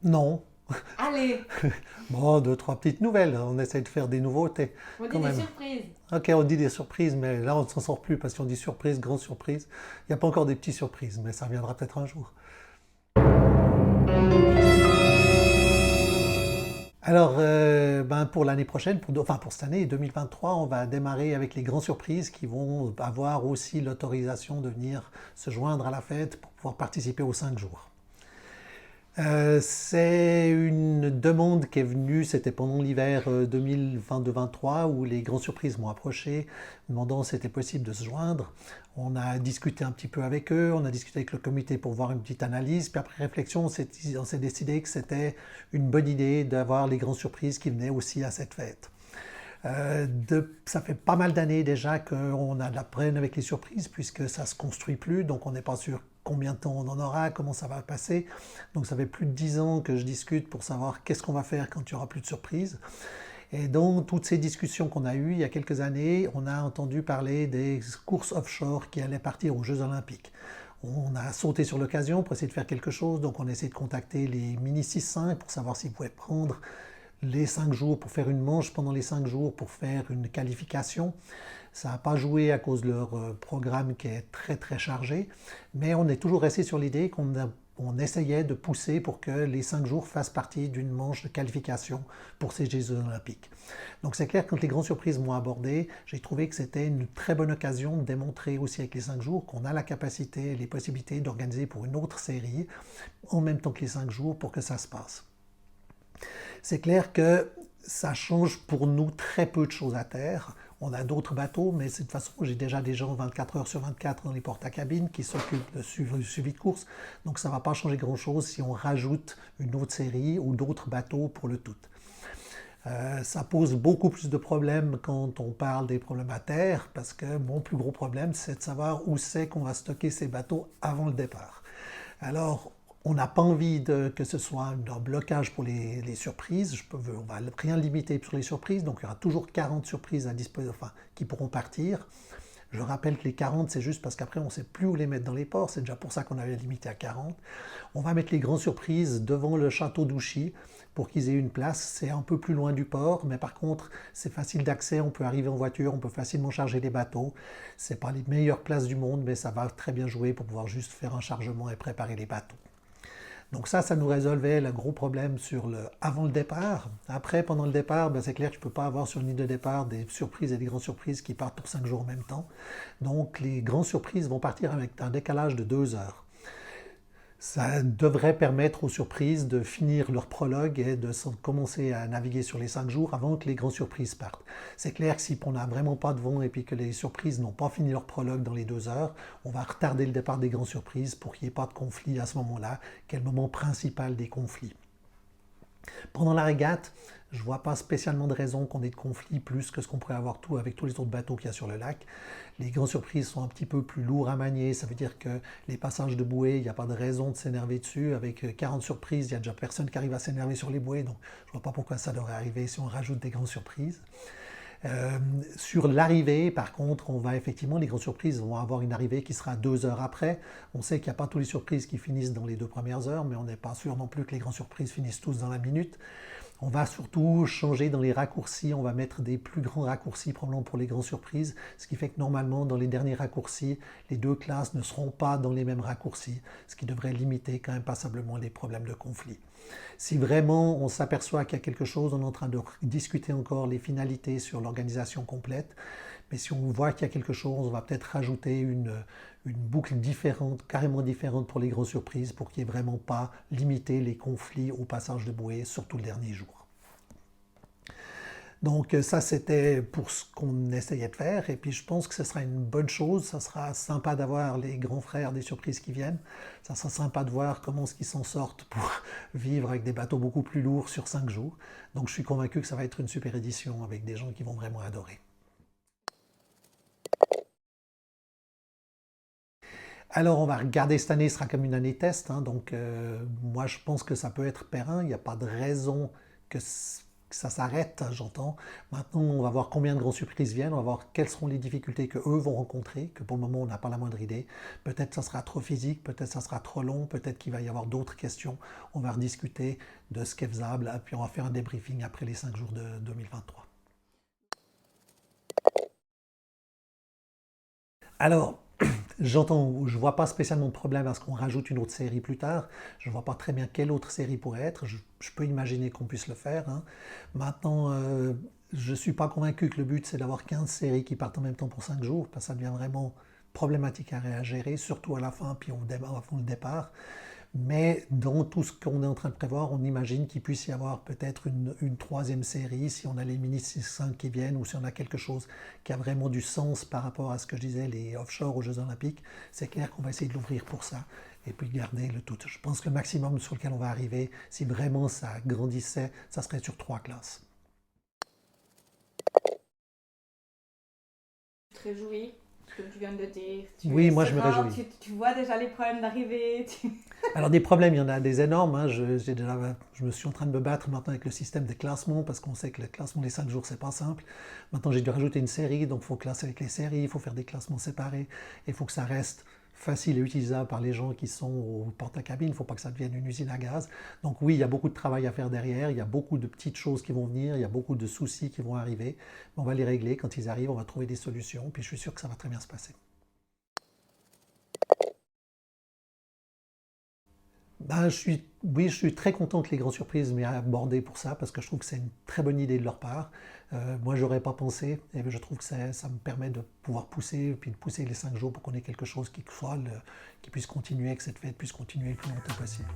Non. Allez, Bon, deux, trois petites nouvelles. On essaie de faire des nouveautés, on quand dit des même. surprises. Ok, on dit des surprises, mais là, on ne s'en sort plus parce qu'on dit surprise, grande surprise. Il n'y a pas encore des petites surprises, mais ça viendra peut-être un jour. Alors, ben pour l'année prochaine, enfin pour cette année 2023, on va démarrer avec les grandes surprises qui vont avoir aussi l'autorisation de venir se joindre à la fête pour pouvoir participer aux 5 jours. C'est une demande qui est venue, c'était pendant l'hiver 2022-23 où les grandes surprises m'ont approché, demandant si c'était possible de se joindre. On a discuté un petit peu avec eux, on a discuté avec le comité pour voir une petite analyse, puis après réflexion, on s'est décidé que c'était une bonne idée d'avoir les grandes surprises qui venaient aussi à cette fête. Ça fait pas mal d'années déjà qu'on a de la peine avec les surprises puisque ça se construit plus, donc on n'est pas sûr combien de temps on en aura, comment ça va passer. Donc ça fait plus de 10 ans que je discute pour savoir qu'est-ce qu'on va faire quand il n'y aura plus de surprises. Et dans toutes ces discussions qu'on a eues il y a quelques années, on a entendu parler des courses offshore qui allaient partir aux Jeux Olympiques. On a sauté sur l'occasion pour essayer de faire quelque chose, donc on a essayé de contacter les Mini 6.5 pour savoir s'ils pouvaient prendre les 5 jours pour faire une manche pendant les 5 jours pour faire une qualification. Ça n'a pas joué à cause de leur programme qui est très très chargé, mais on est toujours resté sur l'idée qu'on essayait de pousser pour que les 5 jours fassent partie d'une manche de qualification pour ces Jeux olympiques. Donc c'est clair, quand les grandes surprises m'ont abordé, j'ai trouvé que c'était une très bonne occasion de démontrer aussi avec les 5 jours qu'on a la capacité et les possibilités d'organiser pour une autre série en même temps que les 5 jours pour que ça se passe. C'est clair que ça change pour nous très peu de choses à terre. On a d'autres bateaux, mais de toute façon, j'ai déjà des gens 24 heures sur 24 dans les portes à cabine qui s'occupent de suivi de course. Donc ça ne va pas changer grand-chose si on rajoute une autre série ou d'autres bateaux pour le tout. Ça pose beaucoup plus de problèmes quand on parle des problèmes à terre, parce que mon plus gros problème, c'est de savoir où c'est qu'on va stocker ces bateaux avant le départ. Alors, on n'a pas envie que ce soit un blocage pour les surprises. On va rien limiter sur les surprises, donc il y aura toujours 40 surprises à disposition, enfin, qui pourront partir. Je rappelle que les 40, c'est juste parce qu'après, on ne sait plus où les mettre dans les ports. C'est déjà pour ça qu'on avait limité à 40. On va mettre les grandes surprises devant le château d'Ouchy pour qu'ils aient une place. C'est un peu plus loin du port, mais par contre, c'est facile d'accès. On peut arriver en voiture, on peut facilement charger les bateaux. Ce n'est pas les meilleures places du monde, mais ça va très bien jouer pour pouvoir juste faire un chargement et préparer les bateaux. Donc ça nous résolvait le gros problème avant le départ. Après, pendant le départ, ben c'est clair que je ne peux pas avoir sur une ligne de départ des surprises et des grandes surprises qui partent pour 5 jours en même temps. Donc les grandes surprises vont partir avec un décalage de 2 heures. Ça devrait permettre aux surprises de finir leur prologue et de commencer à naviguer sur les 5 jours avant que les grandes surprises partent. C'est clair que si on n'a vraiment pas de vent et puis que les surprises n'ont pas fini leur prologue dans les 2 heures, on va retarder le départ des grandes surprises pour qu'il n'y ait pas de conflit à ce moment-là, qui est le moment principal des conflits. Pendant la régate, je ne vois pas spécialement de raison qu'on ait de conflit plus que ce qu'on pourrait avoir tout avec tous les autres bateaux qu'il y a sur le lac. Les grandes surprises sont un petit peu plus lourds à manier, ça veut dire que les passages de bouées, il n'y a pas de raison de s'énerver dessus. Avec 40 surprises, il n'y a déjà personne qui arrive à s'énerver sur les bouées, donc je ne vois pas pourquoi ça devrait arriver si on rajoute des grandes surprises. Sur l'arrivée, par contre, les grandes surprises vont avoir une arrivée qui sera 2 heures après. On sait qu'il n'y a pas toutes les surprises qui finissent dans les 2 premières heures, mais on n'est pas sûr non plus que les grandes surprises finissent tous dans la minute. On va surtout changer dans les raccourcis, on va mettre des plus grands raccourcis probablement pour les grandes surprises, ce qui fait que normalement dans les derniers raccourcis, les deux classes ne seront pas dans les mêmes raccourcis, ce qui devrait limiter quand même passablement les problèmes de conflit. Si vraiment on s'aperçoit qu'il y a quelque chose, on est en train de discuter encore les finalités sur l'organisation complète, mais si on voit qu'il y a quelque chose, on va peut-être rajouter une boucle différente, carrément différente pour les grosses surprises, pour qu'il n'y ait vraiment pas limité les conflits au passage de bouée, surtout le dernier jour. Donc ça, c'était pour ce qu'on essayait de faire. Et puis je pense que ce sera une bonne chose. Ça sera sympa d'avoir les grands frères des surprises qui viennent. Ça sera sympa de voir comment ils s'en sortent pour vivre avec des bateaux beaucoup plus lourds sur 5 jours. Donc je suis convaincu que ça va être une super édition avec des gens qui vont vraiment adorer. Alors on va regarder cette année, ce sera comme une année test, hein, donc moi je pense que ça peut être périn, il n'y a pas de raison que que ça s'arrête, j'entends. Maintenant, on va voir combien de grandes surprises viennent, on va voir quelles seront les difficultés que eux vont rencontrer, que pour le moment, on n'a pas la moindre idée. Peut-être ça sera trop physique, peut-être ça sera trop long, peut-être qu'il va y avoir d'autres questions. On va rediscuter de ce qui est faisable, et puis on va faire un débriefing après les 5 jours de 2023. Alors, j'entends, je ne vois pas spécialement de problème à ce qu'on rajoute une autre série plus tard. Je ne vois pas très bien quelle autre série pourrait être. Je peux imaginer qu'on puisse le faire, hein. Maintenant, je ne suis pas convaincu que le but c'est d'avoir 15 séries qui partent en même temps pour 5 jours, parce que ça devient vraiment problématique à gérer, surtout à la fin, puis avant le départ. Mais dans tout ce qu'on est en train de prévoir, on imagine qu'il puisse y avoir peut-être une troisième série, si on a les mini 5 qui viennent, ou si on a quelque chose qui a vraiment du sens par rapport à ce que je disais, les offshore aux Jeux Olympiques. C'est clair qu'on va essayer de l'ouvrir pour ça, et puis garder le tout. Je pense que le maximum sur lequel on va arriver, si vraiment ça grandissait, ça serait sur 3 classes. Tu te réjouis, comme tu viens de le dire. Oui, moi je me réjouis. Tu vois déjà les problèmes d'arrivée. Alors des problèmes, il y en a des énormes, hein. Je me suis en train de me battre maintenant avec le système des classements parce qu'on sait que le classement des 5 jours, c'est pas simple. Maintenant, j'ai dû rajouter une série, donc il faut classer avec les séries, il faut faire des classements séparés, et il faut que ça reste facile et utilisable par les gens qui sont au porte-à-cabine, il ne faut pas que ça devienne une usine à gaz. Donc oui, il y a beaucoup de travail à faire derrière, il y a beaucoup de petites choses qui vont venir, il y a beaucoup de soucis qui vont arriver. On va les régler, quand ils arrivent, on va trouver des solutions, puis je suis sûr que ça va très bien se passer. Ben, oui, je suis très content que les grandes surprises m'aient abordé pour ça, parce que je trouve que c'est une très bonne idée de leur part. Moi, j'aurais pas pensé, et je trouve que ça me permet de pouvoir pousser, puis de pousser les 5 jours pour qu'on ait quelque chose qui puisse continuer, que cette fête puisse continuer le plus longtemps possible.